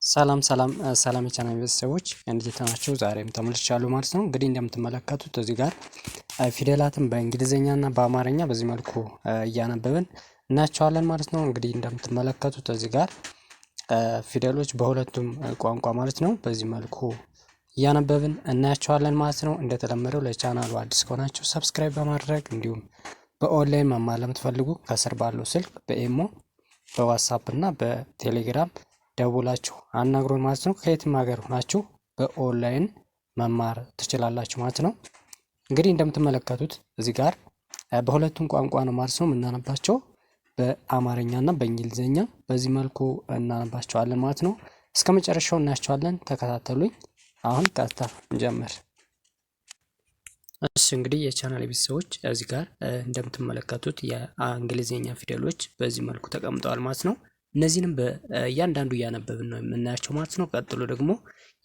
ሰላም ሰላም የቻናል ቤተሰቦች እንዴት ናችሁ? ዛሬም ተመልሻለሁ ማለት ነው። እንግዲህ እንደምትመለከቱት እዚህ ጋር ፊደላትን በእንግሊዘኛና በአማርኛ በዚህ መልኩ እያነበብን እናያቸዋለን ማለት ነው። እንግዲህ እንደምትመለከቱት እዚህ ጋር ፊደሎች በሁለቱም ቋንቋ ማለት ነው በዚህ መልኩ እያነበብን እናያቸዋለን ማለት ነው። እንደተለመደው ለቻናሉ አዲስ ከሆናችሁ ሰብስክራይብ በማድረግ እንዲሁም በኦንላይን መማር ለምትፈልጉ ከስር ባለው ስልክ በኢሞ በዋትስአፕ እና በቴሌግራም ደውላችሁ አናግሩን ማለት ነው። ከየትም ሀገር ሆናችሁ በኦንላይን መማር ትችላላችሁ ማለት ነው። እንግዲህ እንደምትመለከቱት እዚህ ጋር በሁለቱም ቋንቋ ነው ማለት ነው የምናነባቸው፣ በአማርኛ እና በእንግሊዝኛ በዚህ መልኩ እናነባቸዋለን ማለት ነው። እስከ መጨረሻው እናያቸዋለን። ተከታተሉኝ። አሁን ቀጥታ እንጀምር። እሺ እንግዲህ የቻናል ቤተሰቦች እዚህ ጋር እንደምትመለከቱት የእንግሊዝኛ ፊደሎች በዚህ መልኩ ተቀምጠዋል ማለት ነው። እነዚህንም በእያንዳንዱ እያነበብን ነው የምናያቸው ማለት ነው። ቀጥሎ ደግሞ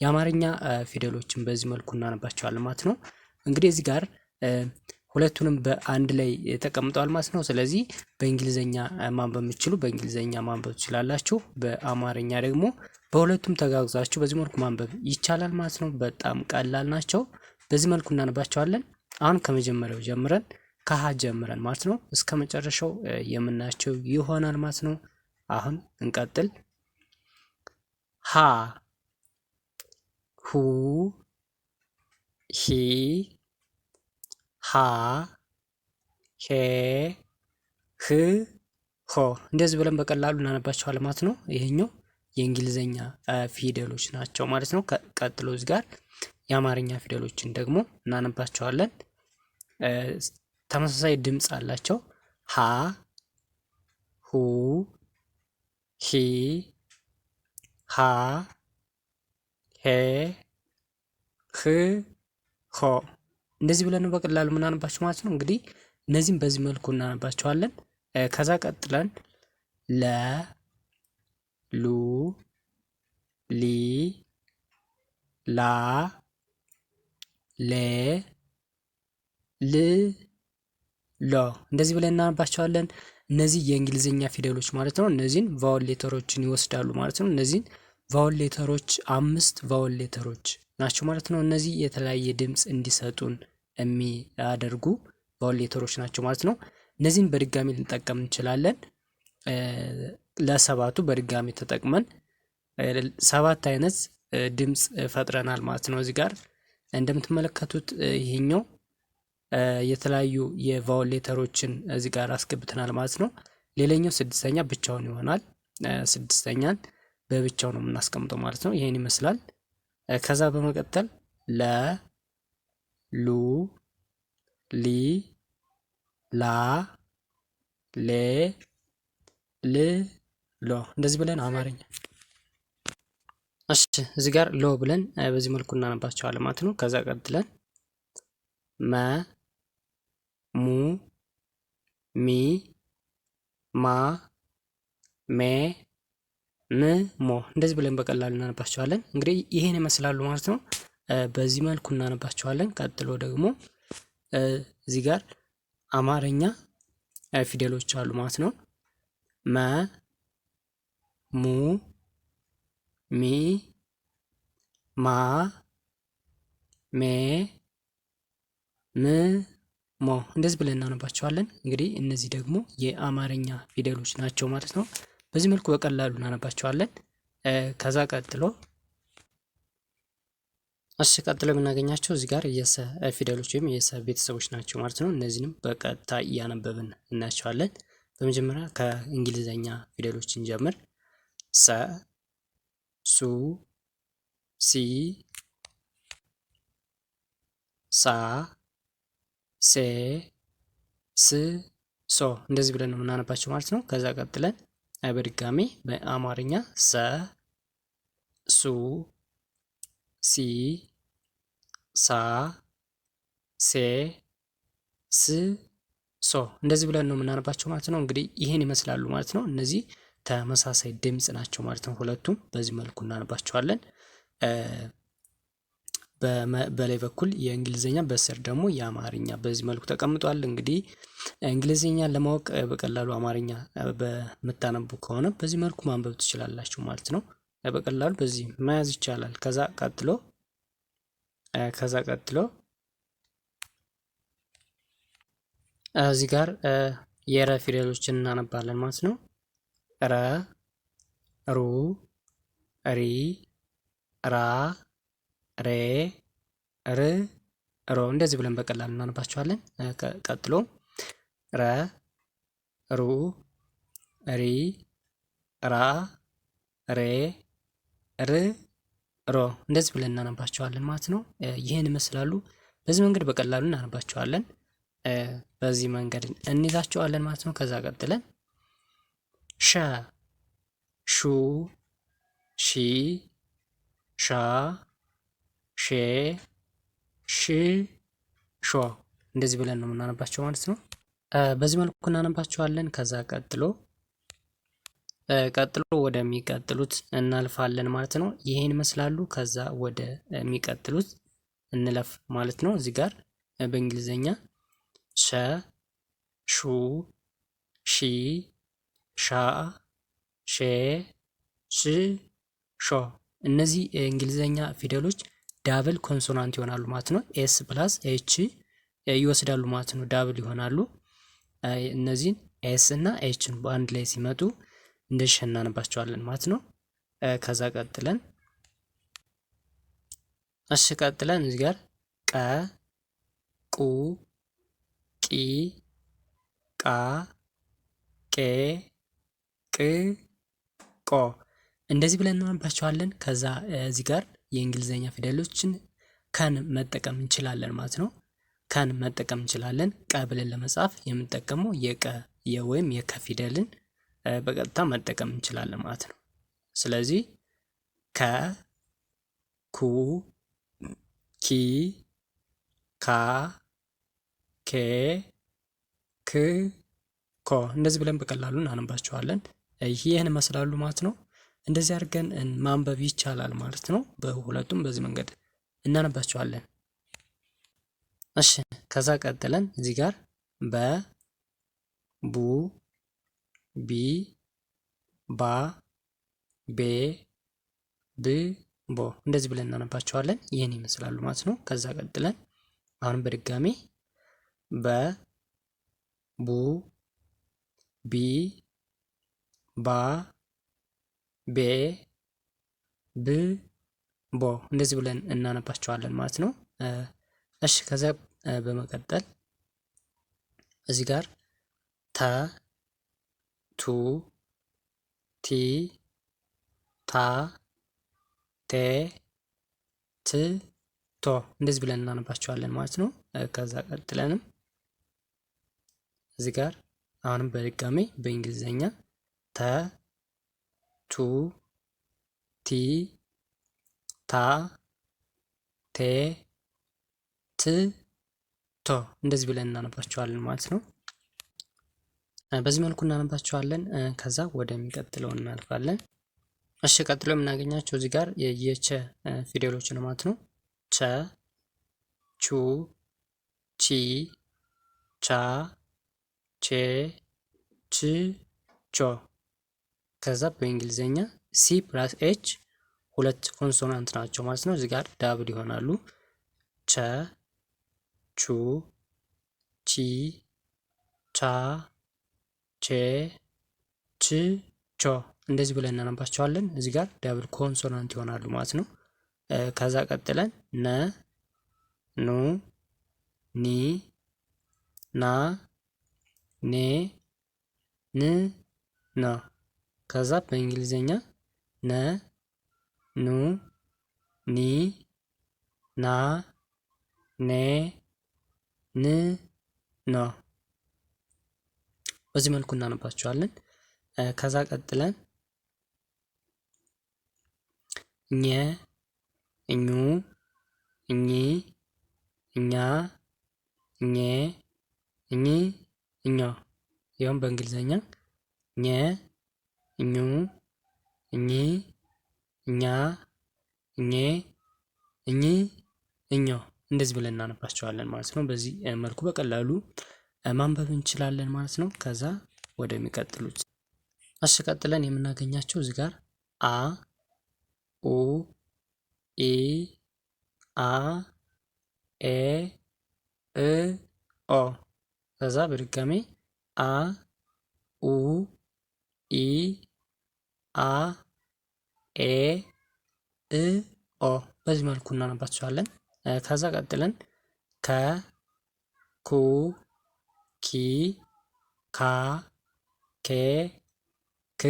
የአማርኛ ፊደሎችን በዚህ መልኩ እናነባቸዋለን ማለት ነው። እንግዲህ እዚህ ጋር ሁለቱንም በአንድ ላይ ተቀምጠዋል ማለት ነው። ስለዚህ በእንግሊዘኛ ማንበብ የምትችሉ በእንግሊዘኛ ማንበብ ትችላላችሁ። በአማርኛ ደግሞ በሁለቱም ተጋግዛችሁ በዚህ መልኩ ማንበብ ይቻላል ማለት ነው። በጣም ቀላል ናቸው። በዚህ መልኩ እናነባቸዋለን። አሁን ከመጀመሪያው ጀምረን ከሀ ጀምረን ማለት ነው እስከ መጨረሻው የምናያቸው ይሆናል ማለት ነው። አሁን እንቀጥል። ሀ ሁ ሂ ሃ ሄ ህ ሆ እንደዚህ ብለን በቀላሉ እናነባቸዋለን ማለት ነው። ይሄኛው የእንግሊዘኛ ፊደሎች ናቸው ማለት ነው። ቀጥሎ እዚህ ጋር የአማርኛ ፊደሎችን ደግሞ እናነባቸዋለን። ተመሳሳይ ድምፅ አላቸው። ሀ ሁ ሂ ሃ ሄ ህ ሆ እንደዚህ ብለን በቀላሉ የምናነባቸው ማለት ነው። እንግዲህ እነዚህም በዚህ መልኩ እናነባቸዋለን። ከዛ ቀጥለን ለ ሉ ሊ ላ ሌ ል ሎ እንደዚህ ብለን እናነባቸዋለን። እነዚህ የእንግሊዝኛ ፊደሎች ማለት ነው። እነዚህን ቫውል ሌተሮችን ይወስዳሉ ማለት ነው። እነዚህን ቫውል ሌተሮች 5 ቫውል ሌተሮች ናቸው ማለት ነው። እነዚህ የተለያየ ድምፅ እንዲሰጡን የሚያደርጉ ቫውል ሌተሮች ናቸው ማለት ነው። እነዚህን በድጋሚ ልንጠቀም እንችላለን። ለሰባቱ በድጋሚ ተጠቅመን 7 አይነት ድምፅ ፈጥረናል ማለት ነው። እዚህ ጋር እንደምትመለከቱት ይሄኛው የተለያዩ የቫውል ሌተሮችን እዚህ ጋር አስገብተናል ማለት ነው። ሌላኛው 6ኛ ብቻውን ይሆናል። 6ኛን በብቻው ነው የምናስቀምጠው ማለት ነው። ይሄን ይመስላል። ከዛ በመቀጠል ለ ሉ ሊ ላ ሌ ል ሎ እንደዚህ ብለን አማርኛ እሺ እዚህ ጋር ሎ ብለን በዚህ መልኩ እናነባቸዋለን ማለት ነው። ከዛ ቀጥለን መ ሙ ሚ ማ ሜ ም ሞ እንደዚህ ብለን በቀላሉ እናነባቸዋለን። እንግዲህ ይሄን ይመስላሉ ማለት ነው። በዚህ መልኩ እናነባቸዋለን። ቀጥሎ ደግሞ እዚህ ጋር አማርኛ ፊደሎች አሉ ማለት ነው። መ ሙ ሚ ማ ሜ ም ሞ እንደዚህ ብለን እናነባቸዋለን። እንግዲህ እነዚህ ደግሞ የአማርኛ ፊደሎች ናቸው ማለት ነው። በዚህ መልኩ በቀላሉ እናነባቸዋለን። ከዛ ቀጥሎ የምናገኛቸው እዚህ ጋር የሰ ፊደሎች ወይም የሰ ቤተሰቦች ናቸው ማለት ነው። እነዚህንም በቀጥታ እያነበብን እናያቸዋለን። በመጀመሪያ ከእንግሊዘኛ ፊደሎች እንጀምር። ሰ ሱ ሲ ሳ ሴ ስ ሶ እንደዚህ ብለን ነው የምናነባቸው ማለት ነው። ከዛ ቀጥለን በድጋሚ በአማርኛ ሰ ሱ ሲ ሳ ሴ ስ ሶ እንደዚህ ብለን ነው የምናነባቸው ማለት ነው። እንግዲህ ይሄን ይመስላሉ ማለት ነው። እነዚህ ተመሳሳይ ድምፅ ናቸው ማለት ነው። ሁለቱም በዚህ መልኩ እናነባቸዋለን። በላይ በኩል የእንግሊዝኛ በስር ደግሞ የአማርኛ በዚህ መልኩ ተቀምጧል። እንግዲህ እንግሊዝኛ ለማወቅ በቀላሉ አማርኛ በምታነቡ ከሆነ በዚህ መልኩ ማንበብ ትችላላችሁ ማለት ነው። በቀላሉ በዚህ መያዝ ይቻላል። ከዛ ቀጥሎ እዚህ ጋር የረ ፊደሎችን እናነባለን ማለት ነው። ረ፣ ሩ፣ ሪ፣ ራ፣ ሬ፣ ር፣ ሮ እንደዚህ ብለን በቀላሉ እናነባቸዋለን። ቀጥሎ ረ፣ ሩ፣ ሪ፣ ራ፣ ሬ፣ ር፣ ሮ እንደዚህ ብለን እናነባቸዋለን ማለት ነው። ይህን ይመስላሉ። በዚህ መንገድ በቀላሉ እናነባቸዋለን። በዚህ መንገድ እንይዛቸዋለን ማለት ነው። ከዛ ቀጥለን ሸ፣ ሹ፣ ሺ፣ ሻ፣ ሼ፣ ሽ፣ ሾ እንደዚህ ብለን ነው የምናነባቸው ማለት ነው። በዚህ መልኩ እናነባቸዋለን። ከዛ ቀጥሎ ወደሚቀጥሉት እናልፋለን ማለት ነው። ይሄን ይመስላሉ። ከዛ ወደ የሚቀጥሉት እንለፍ ማለት ነው። እዚህ ጋር በእንግሊዘኛ ሸ፣ ሹ፣ ሺ፣ ሻ፣ ሼ፣ ሽ፣ ሾ እነዚህ እንግሊዘኛ ፊደሎች ዳብል ኮንሶናንት ይሆናሉ ማለት ነው። ኤስ ፕላስ ኤች ይወስዳሉ ማለት ነው። ዳብል ይሆናሉ። እነዚህን ኤስ እና ኤችን በአንድ ላይ ሲመጡ እንደዚህ እናነባቸዋለን ማለት ነው። ከዛ ቀጥለን እዚህ ጋር ቀ፣ ቁ፣ ቂ፣ ቃ፣ ቄ፣ ቅ፣ ቆ እንደዚህ ብለን እናነባቸዋለን። ከዛ እዚህ ጋር የእንግሊዘኛ ፊደሎችን ከን መጠቀም እንችላለን ማለት ነው። ከን መጠቀም እንችላለን። ቀ ብለን ለመጻፍ የምንጠቀመው ወይም የከ ፊደልን በቀጥታ መጠቀም እንችላለን ማለት ነው። ስለዚህ ከ፣ ኩ፣ ኪ፣ ካ፣ ኬ፣ ክ፣ ኮ እንደዚህ ብለን በቀላሉ እናነባቸዋለን። ይህን ይመስላሉ ማለት ነው። እንደዚህ አድርገን ማንበብ ይቻላል ማለት ነው። በሁለቱም በዚህ መንገድ እናነባቸዋለን። እሺ ከዛ ቀጥለን እዚህ ጋር በ፣ ቡ፣ ቢ፣ ባ፣ ቤ፣ ብ፣ ቦ እንደዚህ ብለን እናነባቸዋለን። ይህን ይመስላሉ ማለት ነው። ከዛ ቀጥለን አሁንም በድጋሚ በ፣ ቡ፣ ቢ፣ ባ፣ ቤ፣ ብ፣ ቦ እንደዚህ ብለን እናነባቸዋለን ማለት ነው። እሺ ከዛ በመቀጠል እዚህ ጋር ተ፣ ቱ፣ ቲ፣ ታ፣ ቴ፣ ት፣ ቶ እንደዚህ ብለን እናነባቸዋለን ማለት ነው። ከዛ ቀጥለንም እዚህ ጋር አሁንም በድጋሚ በእንግሊዘኛ ተ፣ ቱ፣ ቲ፣ ታ፣ ቴ፣ ት፣ ቶ እንደዚህ ብለን እናነባቸዋለን ማለት ነው። በዚህ መልኩ እናነባቸዋለን። ከዛ ወደሚቀጥለው እናልፋለን። እሺ ቀጥሎ የምናገኛቸው እዚህ ጋር የቸ ፊደሎች ነው ማለት ነው። ቸ፣ ቹ፣ ቺ፣ ቻ፣ ቼ፣ ች፣ ቾ ከዛ በእንግሊዘኛ ሲ ፕላስ ኤች ሁለት ኮንሶናንት ናቸው ማለት ነው። እዚህ ጋር ዳብል ይሆናሉ። ቸ፣ ቹ፣ ቺ፣ ቻ፣ ቼ፣ ች፣ ቾ እንደዚህ ብለን እናነባቸዋለን። እዚህ ጋር ዳብል ኮንሶናንት ይሆናሉ ማለት ነው። ከዛ ቀጥለን ነ፣ ኑ፣ ኒ፣ ና፣ ኔ፣ ን፣ ነ ከዛ በእንግሊዘኛ ነ፣ ኑ፣ ኒ፣ ና፣ ኔ፣ ን፣ ኖ በዚህ መልኩ እናነባቸዋለን። ከዛ ቀጥለን ኘ፣ እኙ፣ እኚ፣ እኛ፣ እኜ፣ እኚ፣ እኛ ይኸውም በእንግሊዘኛ ኘ፣ እኙ፣ እኚ፣ እኛ፣ እኜ፣ እኚ፣ እኛ እንደዚህ ብለን እናነባቸዋለን ማለት ነው። በዚህ መልኩ በቀላሉ ማንበብ እንችላለን ማለት ነው። ከዛ ወደሚቀጥሉት ቀጥለን የምናገኛቸው እዚህ ጋር አ፣ ኡ ኢ አ ኤ እ ኦ። ከዛ በድጋሚ አ ኡ ኢ አ ኤ እ ኦ። በዚህ መልኩ እናነባቸዋለን። ከዛ ቀጥለን ከ ኩ ኪ ካ ኬ ክ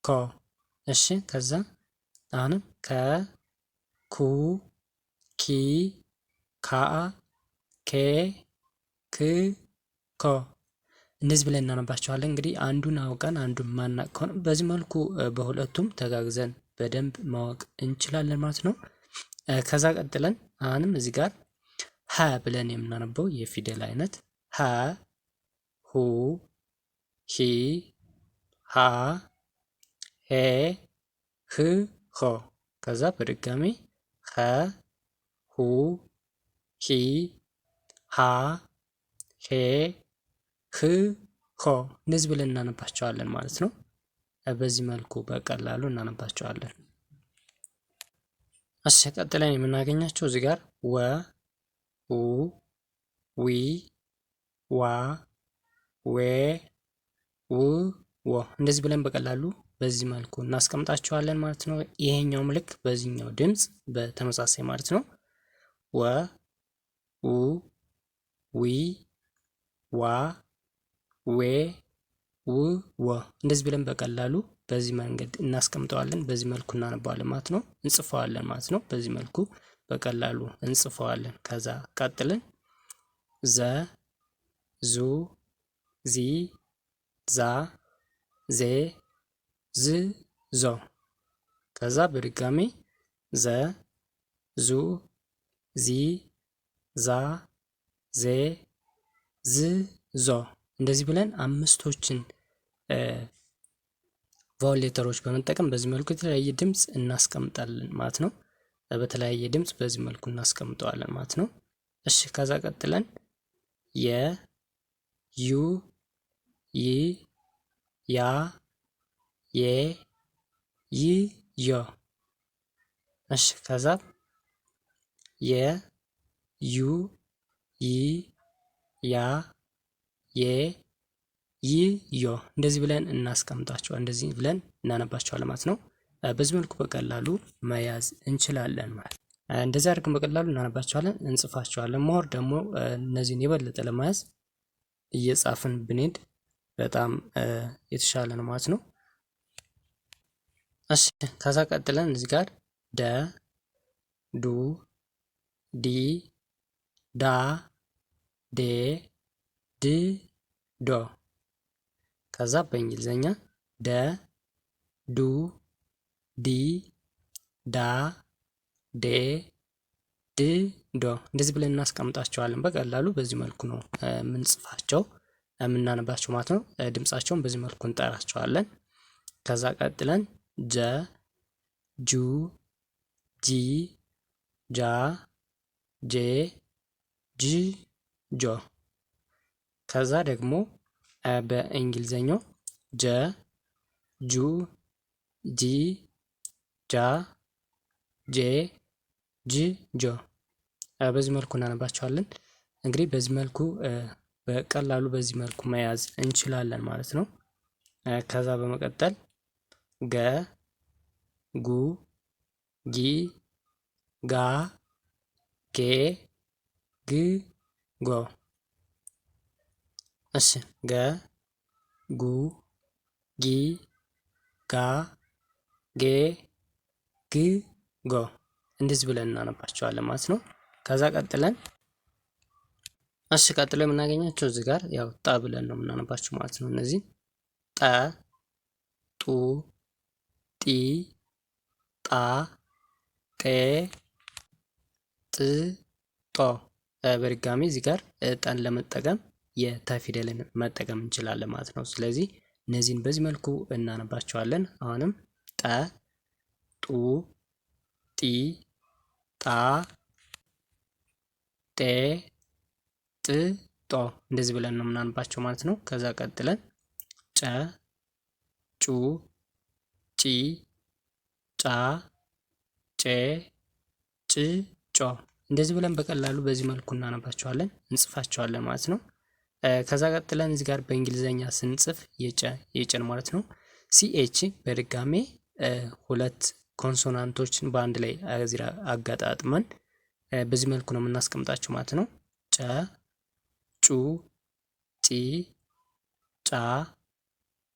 ኮ። እሺ ከዛ አሁንም ከ ኩ ኪ ካ ኬ ክ ኮ። እንደዚህ ብለን እናነባቸዋለን። እንግዲህ አንዱን አውቀን አንዱን ማናቅ ከሆነ በዚህ መልኩ በሁለቱም ተጋግዘን በደንብ ማወቅ እንችላለን ማለት ነው። ከዛ ቀጥለን አሁንም እዚህ ጋር ሀ ብለን የምናነበው የፊደል አይነት ሀ ሁ ሂ ሃ ሄ ህ ሆ። ከዛ በድጋሚ ሀ ሁ ሂ ሃ ሄ ህ ሆ። እንደዚህ ብለን እናነባቸዋለን ማለት ነው። በዚህ መልኩ በቀላሉ እናነባቸዋለን። እሺ ቀጥለን የምናገኛቸው እዚህ ጋር ወ ው ዊ ዋ ዌ ው ወ። እንደዚህ ብለን በቀላሉ በዚህ መልኩ እናስቀምጣቸዋለን ማለት ነው። ይሄኛውም ልክ በዚህኛው ድምፅ በተመሳሳይ ማለት ነው። ወ ው ዊ ዋ ዌ ው ወ። እንደዚህ ብለን በቀላሉ በዚህ መንገድ እናስቀምጠዋለን። በዚህ መልኩ እናነባዋለን ማለት ነው። እንጽፈዋለን ማለት ነው። በዚህ መልኩ በቀላሉ እንጽፈዋለን። ከዛ ቀጥልን ዘ ዙ ዚ ዛ ዜ ዝ ዞ። ከዛ በድጋሚ ዘ ዙ ዚ ዛ ዜ ዝ ዞ። እንደዚህ ብለን አምስቶችን ቫውል ሌተሮች በመጠቀም በዚህ መልኩ የተለያየ ድምፅ እናስቀምጣለን ማለት ነው። በተለያየ ድምፅ በዚህ መልኩ እናስቀምጠዋለን ማለት ነው። እሺ ከዛ ቀጥለን የ ዩ ይ ያ የ ይ ዮ። እሺ ከዛ የ ዩ ይ ያ የ ይ ዮ። እንደዚህ ብለን እናስቀምጣቸዋለን። እንደዚህ ብለን እናነባቸዋለን ማለት ነው። በዚህ መልኩ በቀላሉ መያዝ እንችላለን ማለት ነው። እንደዚህ አድርገን በቀላሉ እናነባቸዋለን፣ እንጽፋቸዋለን። ሞር ደግሞ እነዚህን የበለጠ ለመያዝ እየጻፍን ብንሄድ በጣም የተሻለ ነው ማለት ነው። እሺ ከዛ ቀጥለን እዚህ ጋር ደ ዱ ዲ ዳ ዴ ድ ዶ። ከዛ በእንግሊዘኛ ደ ዱ ዲ ዳ ዴ ድ ዶ። እንደዚህ ብለን እናስቀምጣቸዋለን። በቀላሉ በዚህ መልኩ ነው የምንጽፋቸው የምናነባቸው ማለት ነው። ድምጻቸውን በዚህ መልኩ እንጠራቸዋለን። ከዛ ቀጥለን ጀ ጁ ጂ ጃ ጄ ጅ ጆ። ከዛ ደግሞ በእንግሊዘኛው ጀ ጁ ጂ ጃ ጄ ጅ ጆ። በዚህ መልኩ እናነባቸዋለን። እንግዲህ በዚህ መልኩ በቀላሉ በዚህ መልኩ መያዝ እንችላለን ማለት ነው። ከዛ በመቀጠል ገ ጉ ጊ ጋ ጌ ግ ጎ። እሺ ገ ጉ ጊ ጋ ጌ ግ ጎ። እንደዚህ ብለን እናነባቸዋለን ማለት ነው። ከዛ ቀጥለን እሺ ቀጥሎ የምናገኛቸው እዚህ ጋር ያው ጠ ብለን ነው የምናነባቸው ማለት ነው። እነዚህ ጠ ጡ ጢ ጣ ጤ ጥ ጦ። በድጋሚ እዚህ ጋር ጠን ለመጠቀም የተ ፊደልን መጠቀም እንችላለን ማለት ነው። ስለዚህ እነዚህን በዚህ መልኩ እናነባቸዋለን። አሁንም ጠ ጡ ጢ ጣ ጤ ጥ ጦ። እንደዚህ ብለን ነው የምናነባቸው ማለት ነው። ከዛ ቀጥለን ጨ ጩ ጪ ጫ ጬ ጭ ጮ እንደዚህ ብለን በቀላሉ በዚህ መልኩ እናነባቸዋለን እንጽፋቸዋለን ማለት ነው። ከዛ ቀጥለን እዚህ ጋር በእንግሊዘኛ ስንጽፍ የጨን ማለት ነው ሲኤች በድጋሜ ሁለት ኮንሶናንቶችን በአንድ ላይ እዚህ አጋጣጥመን በዚህ መልኩ ነው የምናስቀምጣቸው ማለት ነው። ጨ ጩ ጪ ጫ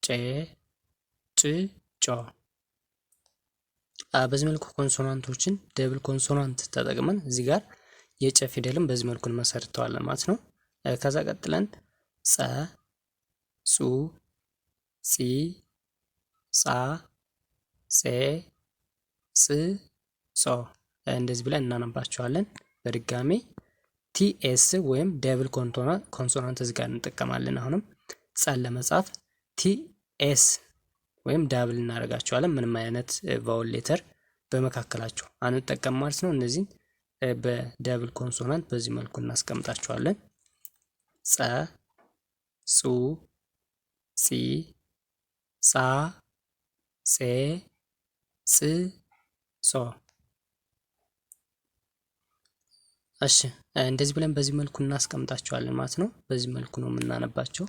ጬ ጭ ጮ በዚህ መልኩ ኮንሶናንቶችን ደብል ኮንሶናንት ተጠቅመን እዚህ ጋር የጨ ፊደልን በዚህ መልኩ እንመሰርተዋለን ማለት ነው። ከዛ ቀጥለን ጸ ጹ ጺ ጻ ጼ ጽ ጾ እንደዚህ ብለን እናነባቸዋለን። በድጋሜ ቲኤስ ወይም ደብል ኮንሶናንት እዚህ ጋር እንጠቀማለን። አሁንም ጸን ለመጻፍ ቲኤስ ወይም ዳብል እናደርጋቸዋለን። ምንም አይነት ቫውል ሌተር በመካከላቸው አንጠቀም ማለት ነው። እነዚህን በደብል ኮንሶናንት በዚህ መልኩ እናስቀምጣቸዋለን። ጸ ጹ ጺ ጻ ጼ ጽ ጾ እሺ እንደዚህ ብለን በዚህ መልኩ እናስቀምጣቸዋለን ማለት ነው። በዚህ መልኩ ነው የምናነባቸው።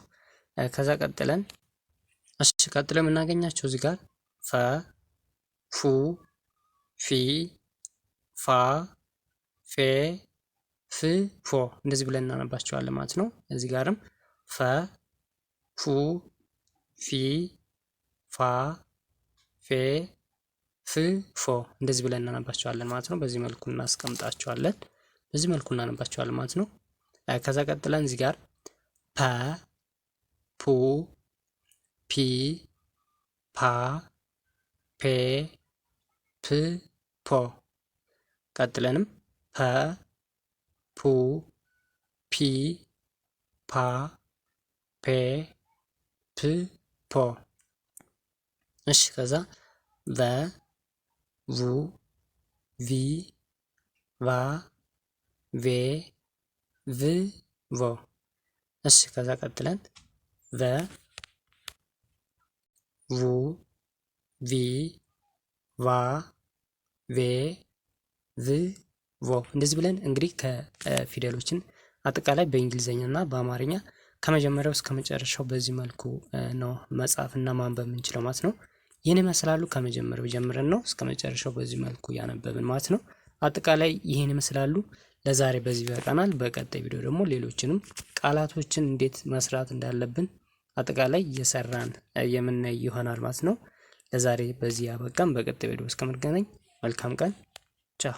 ከዛ ቀጥለን የምናገኛቸው እዚህ ጋር ፈ ፉ ፊ ፋ ፌ ፍ ፎ እንደዚህ ብለን እናነባቸዋለን ማለት ነው። እዚህ ጋርም ፈ ፉ ፊ ፋ ፌ ፍ ፎ እንደዚህ ብለን እናነባቸዋለን ማለት ነው። በዚህ መልኩ እናስቀምጣቸዋለን። በዚህ መልኩ እናነባቸዋለን ማለት ነው። ከዛ ቀጥለን እዚህ ጋር ፐ ፑ ፒ ፓ ፔ ፕ ፖ ቀጥለንም ፐ ፑ ፒ ፓ ፔ ፕ ፖ እሺ ከዛ ቨ ቡ ቪ ቫ ቬ ቭ ቮ እሺ ከዛ ቀጥለን ቨ ቡ ቪ ቫ ቬ ቭ ቮ እንደዚህ ብለን እንግዲህ ከፊደሎችን አጠቃላይ በእንግሊዘኛ እና በአማርኛ ከመጀመሪያው እስከ መጨረሻው በዚህ መልኩ ነው መጻፍ እና ማንበብ የምንችለው ማለት ነው። ይህን ይመስላሉ። ከመጀመሪያው ጀምረን ነው እስከ መጨረሻው በዚህ መልኩ ያነበብን ማለት ነው። አጠቃላይ ይህን ይመስላሉ። ለዛሬ በዚህ ይበቃናል። በቀጣይ ቪዲዮ ደግሞ ሌሎችንም ቃላቶችን እንዴት መስራት እንዳለብን አጠቃላይ እየሰራን የምናይ ይሆናል ማለት ነው። ለዛሬ በዚህ ያበቃን። በቀጣይ ቪዲዮ እስከምንገናኝ መልካም ቀን ቻው።